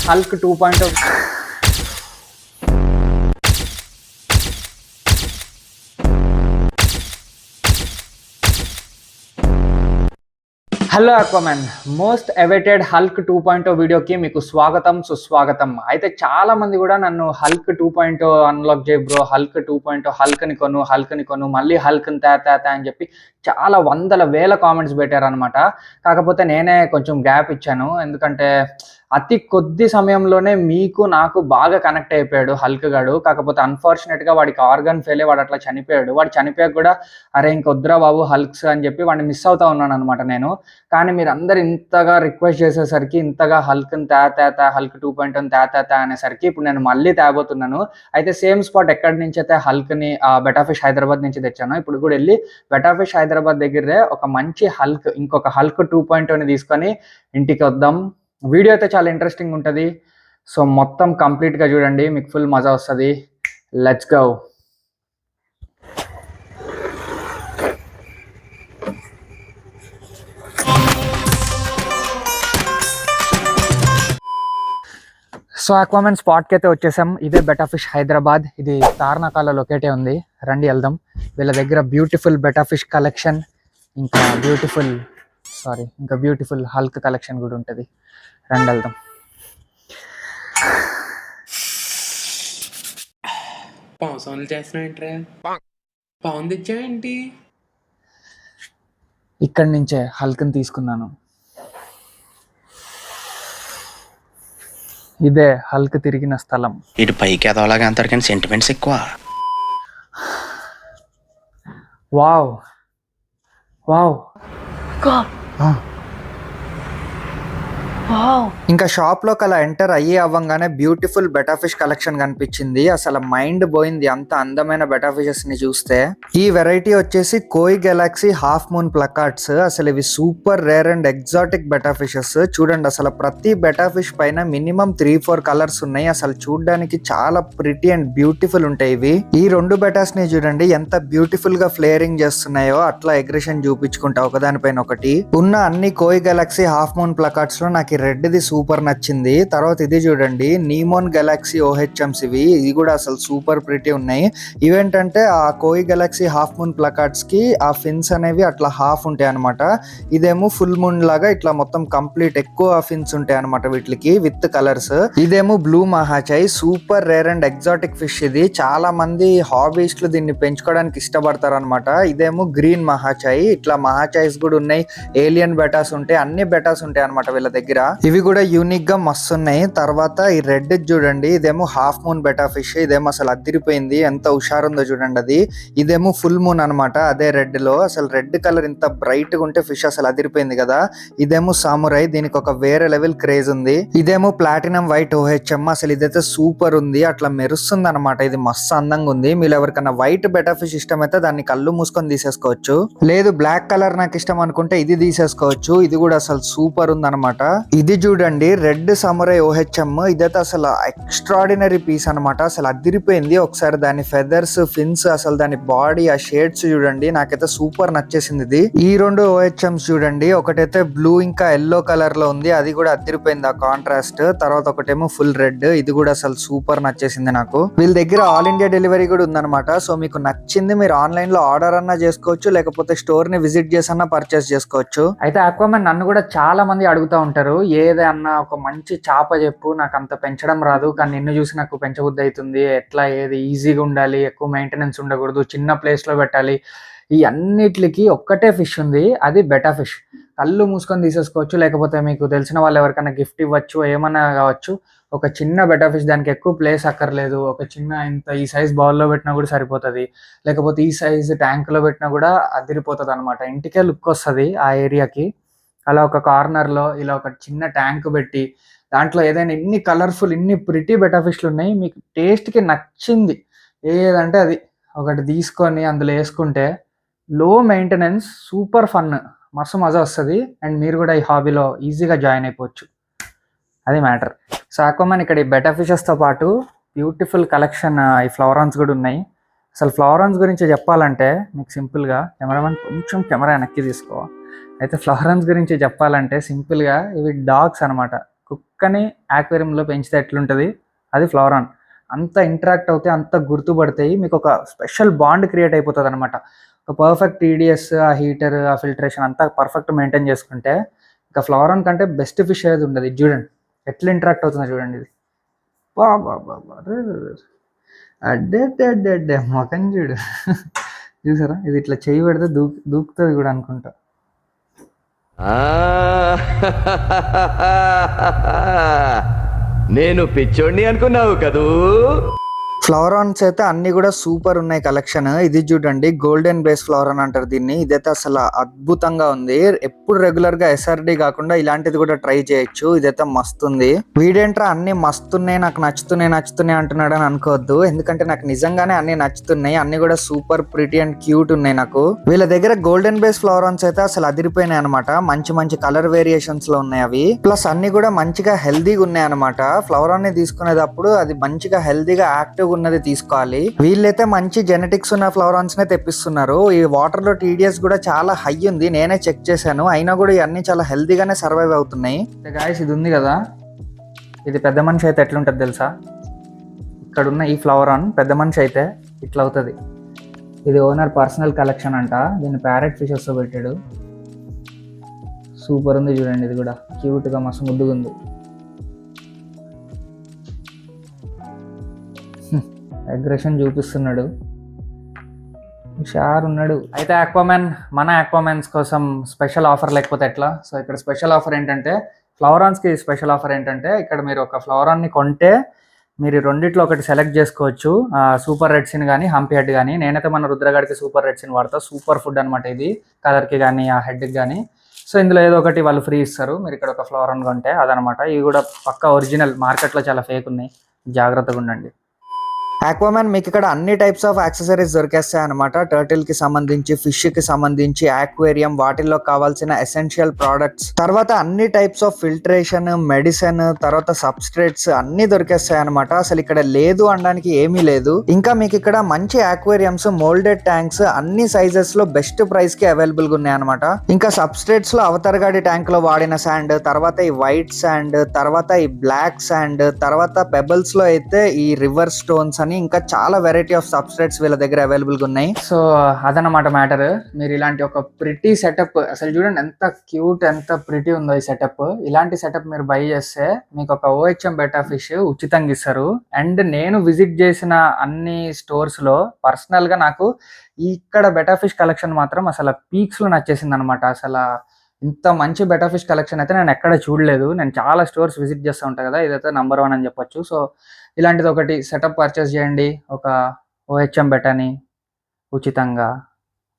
Hulk 2.0. Hello Aquaman, most awaited Hulk 2.0 వీడియోకి మీకు స్వాగతం సుస్వాగతం. అయితే చాలా మంది కూడా నన్ను హల్క్ 2.0 అన్లాక్ చేయ బ్రో, హల్క్ 2.0 హల్క్ని కొను మళ్ళీ హల్క్ని తే అని చెప్పి చాలా వందల వేల కామెంట్స్ పెట్టారనమాట. కాకపోతే నేనే కొంచెం గ్యాప్ ఇచ్చాను, ఎందుకంటే అతి కొద్ది సమయంలోనే మీకు నాకు బాగా కనెక్ట్ అయిపోయాడు హల్క్ గాడు. కాకపోతే అన్ఫార్చునేట్గా వాడికి ఆర్గన్ ఫెయిల్ అయ్యి వాడు అట్లా చనిపోయాడు. వాడు చనిపోయాక కూడా అరే ఇంకొద్దురా బాబు హల్క్స్ అని చెప్పి వాడిని మిస్ అవుతా ఉన్నాను అనమాట నేను. కానీ మీరు అందరు ఇంతగా రిక్వెస్ట్ చేసేసరికి, ఇంతగా హల్క్ని తే హల్క్ 2.0 తే అనేసరికి ఇప్పుడు నేను మళ్ళీ తేబోతున్నాను. అయితే సేమ్ స్పాట్ ఎక్కడి నుంచి అయితే హల్క్ని బెటాఫిష్ హైదరాబాద్ నుంచి తెచ్చాను, ఇప్పుడు కూడా వెళ్ళి బెటాఫిష్ హైదరాబాద్ దగ్గరే ఒక మంచి హల్క్, ఇంకొక హల్క్ 2.0ని తీసుకొని ఇంటికి వద్దాం. వీడియో అయితే చాలా ఇంట్రెస్టింగ్ ఉంటుంది, సో మొత్తం కంప్లీట్గా చూడండి, మీకు ఫుల్ మజా వస్తుంది. Let's go. సో అక్వామన్ స్పాట్కి అయితే వచ్చేసాం. ఇదే బెటాఫిష్ హైదరాబాద్, ఇది తార్నాకాలో లొకేటే ఉంది. రండి వెళ్దాం. వీళ్ళ దగ్గర బ్యూటిఫుల్ బెటాఫిష్ కలెక్షన్, ఇంకా బ్యూటిఫుల్ హల్క్ కలెక్షన్ కూడా ఉంటుంది. రండి వెళ్దాం. పవన్ చేస్తున్నా పవన్ తెచ్చా ఏంటి? ఇక్కడి నుంచే హల్క్ని తీసుకున్నాను. ఇదే హల్క్ తిరిగిన స్థలం. ఇటు పైకి ఎదవలాగా అంటారు కానీ సెంటిమెంట్స్ ఎక్కువ. Wow wow. ఇంకా షాప్లోకి అలా ఎంటర్ అయ్యి అవ్వగానే బ్యూటిఫుల్ బెటాఫిష్ కలెక్షన్ కనిపించింది. అసలు మైండ్ పోయింది అంత అందమైన బెటాఫిషెస్ ని చూస్తే. ఈ వెరైటీ వచ్చేసి కోయి గెలాక్సీ హాఫ్ మూన్ ప్లకార్డ్స్. అసలు ఇవి సూపర్ రేర్ అండ్ ఎగ్జాటిక్ బెటాఫిషెస్. చూడండి, అసలు ప్రతి బెటాఫిష్ పైన మినిమం 3-4 కలర్స్ ఉన్నాయి. అసలు చూడడానికి చాలా ప్రిటీ అండ్ బ్యూటిఫుల్ ఉంటాయి ఇవి. ఈ రెండు బెటాస్ ని చూడండి ఎంత బ్యూటిఫుల్ గా ఫ్లేరింగ్ చేస్తున్నాయో, అట్లా ఎగ్రెషన్ చూపించుకుంటా ఒకదానిపైన ఒకటి. ఉన్న అన్ని కోయి గెలాక్సీ హాఫ్ మూన్ ప్లకార్డ్స్ లో నాకు రెడ్ ది సూపర్ నచ్చింది. తర్వాత ఇది చూడండి, నీమోన్ గెలాక్సీ ఓహెచ్ఎమ్స్ ఇవి కూడా అసలు సూపర్ ప్రిటీ ఉన్నాయి. ఇవేంటంటే ఆ కోయి గెలాక్సీ హాఫ్ మూన్ ప్లకార్డ్స్ కి ఆ ఫిన్స్ అనేవి అట్లా హాఫ్ ఉంటాయి అనమాట. ఇదేమో ఫుల్ మూన్ లాగా ఇట్లా మొత్తం కంప్లీట్ ఎక్కువ ఫిన్స్ ఉంటాయి అనమాట వీటికి విత్ కలర్స్. ఇదేమో blue Mahachai, super rare and exotic fish. ఇది చాలా మంది హాబీస్టులు దీన్ని పెంచుకోవడానికి ఇష్టపడతారు అనమాట. ఇదేమో గ్రీన్ మహాచై. ఇట్లా మహాచైస్ కూడా ఉన్నాయి, ఏలియన్ బెటాస్ ఉంటాయి, అన్ని బెటాస్ ఉంటాయి అనమాట వీళ్ళ దగ్గర. ఇవి కూడా యూనిక్ గా మస్తు ఉన్నాయి. తర్వాత ఈ రెడ్ చూడండి, ఇదేమో హాఫ్ మూన్ బెటా ఫిష్. ఇదేమో అసలు అదిరిపోయింది, ఎంత హుషారుందో చూడండి అది. ఇదేమో ఫుల్ మూన్ అనమాట, అదే రెడ్ లో. అసలు రెడ్ కలర్ ఇంత బ్రైట్ గా ఉంటే ఫిష్ అసలు అదిరిపోయింది కదా. ఇదేమో సామురై, దీనికి ఒక వేరే లెవెల్ క్రేజ్ ఉంది. ఇదేమో ప్లాటినం వైట్ ఓహెచ్ఎం. అసలు ఇదైతే సూపర్ ఉంది, అట్లా మెరుస్తుంది అనమాట. ఇది మస్తు అందంగా ఉంది. మీరు ఎవరికైనా వైట్ బెటా ఫిష్ ఇష్టం అయితే దాన్ని కళ్ళు మూసుకొని తీసేసుకోవచ్చు, లేదు బ్లాక్ కలర్ నాకు ఇష్టం అనుకుంటే ఇది తీసేసుకోవచ్చు. ఇది కూడా అసలు సూపర్ ఉంది అనమాట. ఇది చూడండి, రెడ్ సమురై ఓహెచ్ఎం. ఇదైతే అసలు ఎక్స్ట్రాడినరీ పీస్ అనమాట, అసలు అదిరిపోయింది. ఒకసారి దాని ఫెదర్స్, ఫిన్స్, అసలు దాని బాడీ, ఆ షేడ్స్ చూడండి, నాకైతే సూపర్ నచ్చేసింది ఇది. ఈ రెండు ఓహెచ్ఎంస్ చూడండి, ఒకటైతే బ్లూ ఇంకా ఎల్లో కలర్ లో ఉంది, అది కూడా అదిరిపోయింది ఆ కాంట్రాస్ట్. తర్వాత ఒకటేమో ఫుల్ రెడ్, ఇది కూడా అసలు సూపర్ నచ్చేసింది నాకు. వీళ్ళ దగ్గర ఆల్ ఇండియా డెలివరీ కూడా ఉందన్నమాట. సో మీకు నచ్చింది మీరు ఆన్లైన్ లో ఆర్డర్ అన్నా చేసుకోవచ్చు, లేకపోతే స్టోర్ ని విజిట్ చేసన్నా పర్చేస్ చేసుకోవచ్చు. అయితే అక్వామన్ నన్ను కూడా చాలా మంది అడుగుతా ఉంటారు, ఏదన్నా ఒక మంచి చేప చెప్పు, నాకు అంత పెంచడం రాదు, కానీ నిన్ను చూసి నాకు పెంచబుద్ధి అవుతుంది, ఎట్లా ఏది ఈజీగా ఉండాలి, ఎక్కువ మెయింటెనెన్స్ ఉండకూడదు, చిన్న ప్లేస్లో పెట్టాలి. ఈ అన్నిటికి ఒక్కటే ఫిష్ ఉంది, అది బెటా ఫిష్. కళ్ళు మూసుకొని తీసేసుకోవచ్చు, లేకపోతే మీకు తెలిసిన వాళ్ళు ఎవరికైనా గిఫ్ట్ ఇవ్వచ్చు, ఏమన్నా కావచ్చు. ఒక చిన్న బెటా ఫిష్, దానికి ఎక్కువ ప్లేస్ అక్కర్లేదు. ఒక చిన్న ఇంత ఈ సైజ్ బౌల్లో పెట్టినా కూడా సరిపోతుంది, లేకపోతే ఈ సైజ్ ట్యాంక్లో పెట్టినా కూడా అదిరిపోతుంది అనమాట. ఇంటికే లుక్ వస్తుంది ఆ ఏరియాకి. అలా ఒక కార్నర్లో ఇలా ఒక చిన్న ట్యాంక్ పెట్టి దాంట్లో ఏదైనా ఇన్ని కలర్ఫుల్, ఇన్ని ప్రిటీ బెటా ఫిష్లు ఉన్నాయి, మీకు టేస్ట్కి నచ్చింది ఏదంటే అది ఒకటి తీసుకొని అందులో వేసుకుంటే లో మెయింటెనెన్స్, సూపర్ ఫన్, మస్తు మజా వస్తుంది. అండ్ మీరు కూడా ఈ హాబీలో ఈజీగా జాయిన్ అయిపోవచ్చు, అది మ్యాటర్. సో అక్వామన్ ఇక్కడ ఈ బెటా ఫిషెస్తో పాటు బ్యూటిఫుల్ కలెక్షన్ ఈ ఫ్లవరాన్స్ కూడా ఉన్నాయి. అసలు ఫ్లవరాన్స్ గురించి చెప్పాలంటే మీకు సింపుల్గా, కెమెరామెన్ కొంచెం కెమెరా వెనక్కి తీసుకో. అయితే ఫ్లవరాన్స్ గురించి చెప్పాలంటే సింపుల్గా ఇవి డాగ్స్ అనమాట. కుక్కని ఆక్వేరియంలో పెంచితే ఎట్లుంటుంది, అది ఫ్లవరాన్. అంత ఇంటరాక్ట్ అవుతాయి, అంత గుర్తుపడతాయి, మీకు ఒక స్పెషల్ బాండ్ క్రియేట్ అయిపోతుంది అనమాట. ఒక పర్ఫెక్ట్ టీడీఎస్, ఆ హీటర్, ఆ ఫిల్టరేషన్ అంతా పర్ఫెక్ట్ మెయింటైన్ చేసుకుంటే ఇంకా ఫ్లవరాన్ కంటే బెస్ట్ ఫిష్ ఏది ఉండదు. ఇది చూడండి ఎట్లా ఇంటరాక్ట్ అవుతుందో చూడండి. ఇది అడ్డే మొఖం చూడు. చూసారా, ఇది ఇట్లా చేయి పెడితే దూకుతుంది కూడా అనుకుంటా. నేను పిచ్చోడిని అనుకున్నావు కదూ. ఫ్లవరాన్స్ అయితే అన్ని కూడా సూపర్ ఉన్నాయి కలెక్షన్. ఇది చూడండి గోల్డెన్ బేస్ ఫ్లవరాన్ అంటారు దీన్ని. ఇదైతే అసలు అద్భుతంగా ఉంది. ఎప్పుడు రెగ్యులర్ గా ఎస్ఆర్డి కాకుండా ఇలాంటిది కూడా ట్రై చేయొచ్చు. ఇదైతే మస్తు ఉంది. వీడేంట్రా అన్ని మస్తున్నాయి, నాకు నచ్చుతున్నాయి అంటున్నాడు అని అనుకోవద్దు, ఎందుకంటే నాకు నిజంగానే అన్ని నచ్చుతున్నాయి. అన్ని కూడా సూపర్ ప్రిటీ అండ్ క్యూట్ ఉన్నాయి. నాకు వీళ్ళ దగ్గర గోల్డెన్ బేస్ ఫ్లవరాన్స్ అయితే అసలు అదిరిపోయినాయి అనమాట. మంచి కలర్ వేరియేషన్స్ లో ఉన్నాయి అవి. ప్లస్ అన్ని కూడా మంచిగా హెల్దీగా ఉన్నాయి అనమాట. ఫ్లవరాన్ ని తీసుకునేటప్పుడు అది మంచిగా హెల్దీగా యాక్టివ్ ఉన్నది తీసుకోవాలి. వీళ్ళైతే మంచి జెనెటిక్స్ ఉన్న ఫ్లవరాన్స్ నే తెప్పిస్తున్నారు. ఈ వాటర్ లో టీడీఎస్ కూడా చాలా హై ఉంది, నేనే చెక్ చేశాను. అయినా కూడా ఇవన్నీ చాలా హెల్దీగానే సర్వైవ్ అవుతున్నాయి. గాయస్ ఇది ఉంది కదా, ఇది పెద్ద మనిషి అయితే ఎట్లుంటది తెలుసా? ఇక్కడ ఉన్న ఈ ఫ్లవరాన్ పెద్ద మనిషి అయితే ఇట్లా అవుతుంది. ఇది ఓనర్ పర్సనల్ కలెక్షన్ అంట. దీన్ని ప్యారెట్ ఫిషెస్ తో పెట్టాడు. సూపర్ ఉంది చూడండి. ఇది కూడా క్యూట్ గా మస్తు ముద్దుగా ఉంది. అగ్రెషన్ చూపిస్తున్నాడు, షార్ ఉన్నాడు. అయితే ఆక్వామ్యాన్, మన ఆక్వామ్యాన్స్ కోసం స్పెషల్ ఆఫర్ లేకపోతే ఎట్లా? సో ఇక్కడ స్పెషల్ ఆఫర్ ఏంటంటే, ఫ్లవరాన్స్కి స్పెషల్ ఆఫర్ ఏంటంటే, ఇక్కడ మీరు ఒక ఫ్లవరాన్ని కొంటే మీరు రెండిట్లో ఒకటి సెలెక్ట్ చేసుకోవచ్చు. సూపర్ రెడ్ సిన్ కానీ హంపీ హెడ్ కానీ. నేనైతే మన రుద్రగాడికి సూపర్ రెడ్ సిన్ వాడతా. సూపర్ ఫుడ్ అనమాట ఇది, కలర్కి కానీ ఆ హెడ్కి కానీ. సో ఇందులో ఏదో ఒకటి వాళ్ళు ఫ్రీ ఇస్తారు మీరు ఇక్కడ ఒక ఫ్లవరాన్ కొంటే, అదనమాట. ఇవి కూడా పక్కా ఒరిజినల్, మార్కెట్లో చాలా ఫేక్ ఉన్నాయి, జాగ్రత్తగా ఉండండి. ఆక్వామ్యాన్ మీకు ఇక్కడ అన్ని టైప్స్ ఆఫ్ యాక్సెసరీస్ దొరికేస్తాయి అనమాట. టర్టిల్ కి సంబంధించి, ఫిష్ కి సంబంధించి, ఆక్వేరియం, వాటిల్లో కావాల్సిన ఎసెన్షియల్ ప్రోడక్ట్స్, తర్వాత అన్ని టైప్స్ ఆఫ్ ఫిల్టరేషన్, మెడిసిన్, తర్వాత సబ్స్ట్రేట్స్ అన్ని దొరికేస్తాయి అనమాట. అసలు ఇక్కడ లేదు అనడానికి ఏమీ లేదు. ఇంకా మీకు ఇక్కడ మంచి ఆక్వేరియంస్, మోల్డెడ్ ట్యాంక్స్ అన్ని సైజెస్ లో బెస్ట్ ప్రైస్ కి అవైలబుల్ గా ఉన్నాయి అనమాట. ఇంకా సబ్స్ట్రేట్స్ లో అవతరగాడి ట్యాంక్ లో వాడిన శాండ్, తర్వాత ఈ వైట్ శాండ్, తర్వాత ఈ బ్లాక్ శాండ్, తర్వాత పెబల్స్ లో అయితే ఈ రివర్ స్టోన్స్ అని ఇంకా చాలా వెరైటీ ఆఫ్ సబ్స్ట్రేట్స్ వీళ్ళ దగ్గర అవైలబుల్ గా ఉన్నాయి. సో అదనమాట మ్యాటర్. మీరు ఇలాంటి ఒక ప్రిటీ సెటప్, అసలు చూడండి ఎంత క్యూట్, ఎంత ప్రిటీ ఉందో ఈ సెటప్. ఇలాంటి సెటప్ మీరు బై చేస్తే మీకు ఒక OHM బెటా ఫిష్ ఉచితంగా ఇస్తారు. అండ్ నేను విజిట్ చేసిన అన్ని స్టోర్స్ లో పర్సనల్ గా నాకు ఇక్కడ బెటా ఫిష్ కలెక్షన్ మాత్రం అసలు పీక్స్ లో నచ్చేసింది అనమాట. అసలు ఇంత మంచి బెటా ఫిష్ కలెక్షన్ అయితే నేను ఎక్కడ చూడలేదు. నేను చాలా స్టోర్స్ విజిట్ చేస్తూ ఉంటాను కదా, ఇదైతే నంబర్ 1 అని చెప్పొచ్చు. సో ఇలాంటిది ఒకటి సెటప్ పర్చేస్ చేయండి, ఒక OHM బెటాని ఉచితంగా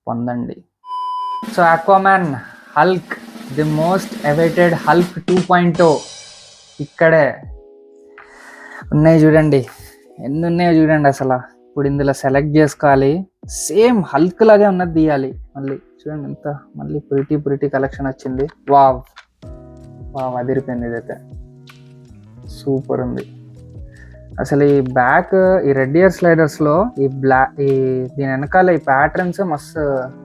పొందండి. So Aquaman Hulk, the most awaited Hulk 2.0 ఇక్కడే ఉన్నాయి. చూడండి ఎన్ని ఉన్నాయో చూడండి. అసలు ఇప్పుడు ఇందులో సెలెక్ట్ చేసుకోవాలి. సేమ్ హల్క్ లాగే ఉన్నది తీయాలి. మళ్ళీ చూడండి ఎంత మళ్ళీ ప్రిటీ కలెక్షన్ వచ్చింది. వావ్ అదిరిపోయింది. ఇదైతే సూపర్ ఉంది. అసలు ఈ బ్యాక్, ఈ రెడ్ ఇయర్ స్లైడర్స్ లో ఈ దీని వెనకాల ఈ ప్యాటర్న్స్ మస్తు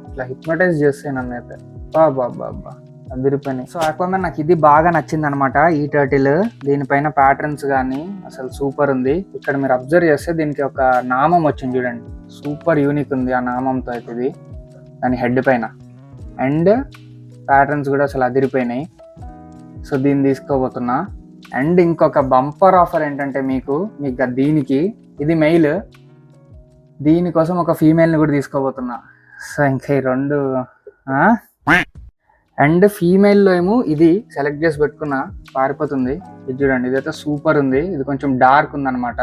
ఇట్లా హిప్నటైజ్ చేస్తాయి నన్ను అయితే. బాబా అదిరిపోయినాయి. సో ఆక్వామ్యాన్ నాకు ఇది బాగా నచ్చింది అనమాట. ఈ టర్టిల్, దీనిపైన ప్యాటర్న్స్ కానీ అసలు సూపర్ ఉంది. ఇక్కడ మీరు అబ్జర్వ్ చేస్తే దీనికి ఒక నామం వచ్చింది చూడండి, సూపర్ యూనిక్ ఉంది ఆ నామంతో అయితే. ఇది దాని హెడ్ పైన, అండ్ ప్యాటర్న్స్ కూడా అసలు అదిరిపోయినాయి. సో దీన్ని తీసుకోబోతున్నా. అండ్ ఇంకొక బంపర్ ఆఫర్ ఏంటంటే మీకు దీనికి, ఇది మెయిల్, దీనికోసం ఒక ఫీమేల్ని కూడా తీసుకోబోతున్నా. సో ఇంకా ఈ రెండు. అండ్ ఫీమేల్లో ఏమో ఇది సెలెక్ట్ చేసి పెట్టుకున్నా, పారిపోతుంది. ఇది చూడండి, ఇదైతే సూపర్ ఉంది. ఇది కొంచెం డార్క్ ఉంది అనమాట,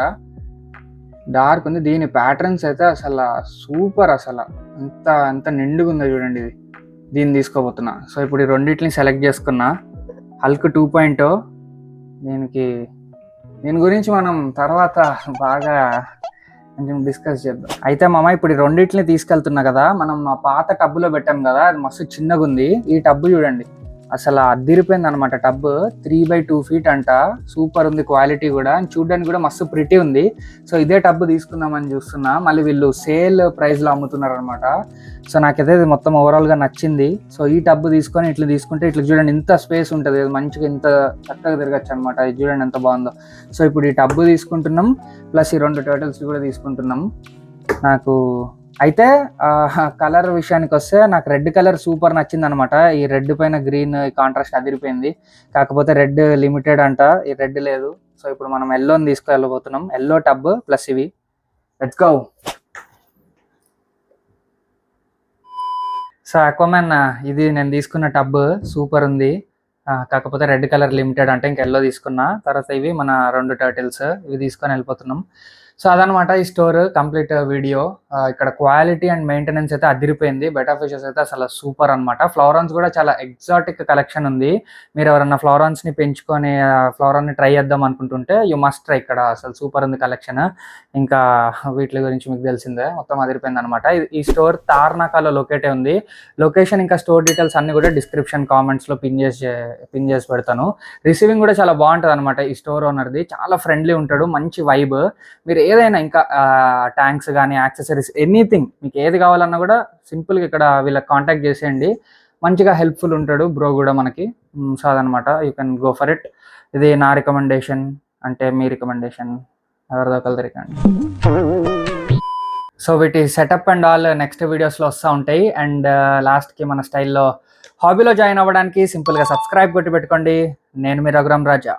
డార్క్ ఉంది. దీని ప్యాటర్న్స్ అయితే అసలు సూపర్, అసలు ఎంత నిండుగా ఉందో చూడండి. ఇది దీన్ని తీసుకోబోతున్నా. సో ఇప్పుడు ఈ రెండింటిని సెలెక్ట్ చేసుకున్నా. హల్క్ 2.0. దీని గురించి మనం తర్వాత బాగా కొంచెం డిస్కస్ చేద్దాం. అయితే మామ ఇప్పుడు ఈ రెండింటిని తీసుకెళ్తున్నా కదా, మనం ఆ పాత టబ్బులో పెట్టాం కదా, అది మస్తు చిన్నగా ఉంది. ఈ టబ్బు చూడండి అసలు అదిరిపోయింది అనమాట. టబ్ 3x2 feet అంట, సూపర్ ఉంది క్వాలిటీ కూడా, చూడడానికి కూడా మస్తు ప్రిటీ ఉంది. సో ఇదే టబ్ తీసుకుందామని చూస్తున్నా, మళ్ళీ వీళ్ళు సేల్ ప్రైస్లో అమ్ముతున్నారు అనమాట. సో నాకైతే ఇది మొత్తం ఓవరాల్గా నచ్చింది. సో ఈ టబ్ తీసుకొని ఇట్లా తీసుకుంటే ఇట్లా చూడండి ఇంత స్పేస్ ఉంటుంది, మంచిగా ఇంత చక్కగా తిరగచ్చు అనమాట. ఇది చూడండి ఎంత బాగుందో. సో ఇప్పుడు ఈ టబ్ తీసుకుంటున్నాం, ప్లస్ ఈ 2 టర్టిల్స్ కూడా తీసుకుంటున్నాం. నాకు అయితే కలర్ విషయానికి వస్తే నాకు రెడ్ కలర్ సూపర్ నచ్చింది అనమాట. ఈ రెడ్ పైన గ్రీన్ కాంట్రాస్ట్ అదిరిపోయింది. కాకపోతే రెడ్ లిమిటెడ్ అంట, ఈ రెడ్ లేదు. సో ఇప్పుడు మనం ఎల్లోని తీసుకెళ్ళబోతున్నాం, ఎల్లో టబ్ ప్లస్ ఇవి. Let's go. సో అక్వామ్యాన్ ఇది నేను తీసుకున్న టబ్ సూపర్ ఉంది, కాకపోతే రెడ్ కలర్ లిమిటెడ్ అంటే ఇంక ఎల్లో తీసుకున్నా. తర్వాత ఇవి మన 2 టర్టిల్స్, ఇవి తీసుకొని వెళ్ళిపోతున్నాం. సో అదనమాట ఈ స్టోర్ కంప్లీట్ వీడియో. ఇక్కడ క్వాలిటీ అండ్ మెయింటెనెన్స్ అయితే అదిరిపోయింది. బెటా ఫిషెస్ అయితే అసలు సూపర్ అనమాట. ఫ్లవరాన్స్ కూడా చాలా ఎగ్జాటిక్ కలెక్షన్ ఉంది. మీరు ఎవరన్నా ఫ్లవరాన్స్ని పెంచుకొని ఫ్లవరాన్ని ట్రై చేద్దాం అనుకుంటుంటే యూ మస్ట్ ట్రై. ఇక్కడ అసలు సూపర్ ఉంది కలెక్షన్. ఇంకా వీటి గురించి మీకు తెలిసిందే, మొత్తం అదిరిపోయింది అనమాట. ఈ స్టోర్ తార్నాకాలో లొకేట్ ఉంది. లొకేషన్ ఇంకా స్టోర్ డీటెయిల్స్ అన్ని కూడా డిస్క్రిప్షన్ కామెంట్స్లో పిన్ చేసి పెడతాను. రిసీవింగ్ కూడా చాలా బాగుంటుంది అనమాట. ఈ స్టోర్ ఓనర్ది చాలా ఫ్రెండ్లీ ఉంటాడు, మంచి వైబ్. మీరు ఏదైనా ఇంకా ట్యాంక్స్ కానీ యాక్సెసరీస్ ఎనీథింగ్ మీకు ఏది కావాలన్నా కూడా సింపుల్గా ఇక్కడ వీళ్ళకి కాంటాక్ట్ చేసేయండి. మంచిగా హెల్ప్ఫుల్ ఉంటాడు బ్రో కూడా మనకి. సో అదనమాట, you can go for it. ఇది నా రికమెండేషన్, అంటే మీ రికమెండేషన్ ఎవరిదో కలదరికండి. సో వీటి సెటప్ అండ్ ఆల్ నెక్స్ట్ వీడియోస్లో వస్తూ ఉంటాయి. అండ్ లాస్ట్కి మన స్టైల్లో హాబీలో జాయిన్ అవ్వడానికి సింపుల్గా సబ్స్క్రైబ్ కొట్టి పెట్టుకోండి. నేను మీ రఘురామ్ రాజా.